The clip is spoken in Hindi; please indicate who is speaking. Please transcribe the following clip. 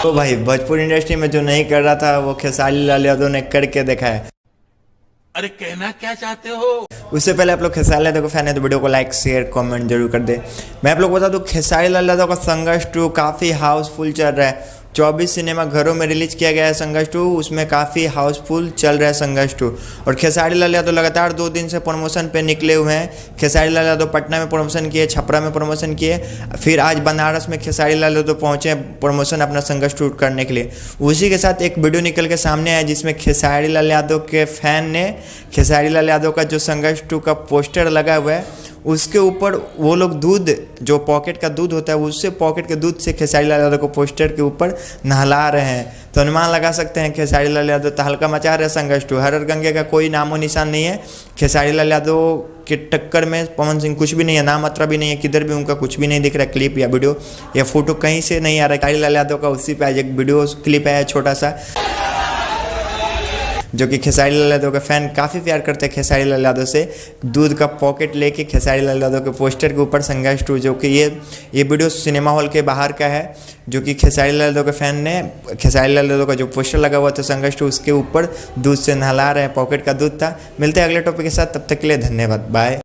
Speaker 1: तो भाई भोजपुरी इंडस्ट्री में जो नहीं कर रहा था वो खेसारी लाल यादव ने करके देखा है।
Speaker 2: अरे कहना क्या चाहते हो?
Speaker 1: उससे पहले आप लोग खेसारी लाल यादव को फैन है तो वीडियो को लाइक शेयर कमेंट जरूर कर दे। मैं आप लोग बता दूं खेसारी लाल यादव का संघर्ष 2 काफ़ी हाउसफुल चल रहा है। 24 सिनेमा घरों में रिलीज किया गया है संघर्ष 2, उसमें काफ़ी हाउसफुल चल रहा है संघर्ष 2। और खेसारी लाल यादव लगातार 2 दिन से प्रमोशन पे निकले हुए हैं। खेसारी लाल यादव पटना में प्रमोशन किए, छपरा में प्रमोशन किए, फिर आज बनारस में खेसारी लाल यादव पहुँचे प्रमोशन अपना संघर्ष 2 करने के लिए। उसी के साथ एक वीडियो निकल के सामने आया जिसमें खेसारी लाल यादव के फैन ने खेसारी लाल यादव का जो संघर्ष 2 का पोस्टर लगा हुआ है उसके ऊपर वो लोग दूध, जो पॉकेट का दूध होता है उससे पॉकेट के दूध से खेसारी लाल यादव को पोस्टर के ऊपर नहला रहे हैं। तो अनुमान लगा सकते हैं खेसारी लाल यादव तहलका मचा रहे हैं संघर्ष 2। हर हर गंगे का कोई नामो निशान नहीं है। खेसारी लाल यादव के टक्कर में पवन सिंह कुछ भी नहीं है, नाम मात्रा भी नहीं है, किधर भी उनका कुछ भी नहीं दिख रहा है। क्लिप या वीडियो या फोटो कहीं से नहीं आ रहा है। खेसारी लाल यादव का उसी पे आज एक वीडियो क्लिप आया छोटा सा, जो कि खेसारी लाल यादव के फैन काफ़ी प्यार करते हैं खेसारी लाल यादव से। दूध का पॉकेट लेके खेसारी लाल यादव के पोस्टर के ऊपर संघर्ष 2, जो कि ये वीडियो सिनेमा हॉल के बाहर का है, जो कि खेसारी लाल यादव के फैन ने खेसारी लाल यादव का जो पोस्टर लगा हुआ था संघर्ष 2 उसके ऊपर दूध से नहला रहे हैं, पॉकेट का दूध था। मिलते हैं अगले टॉपिक के साथ, तब तक के लिए धन्यवाद, बाय।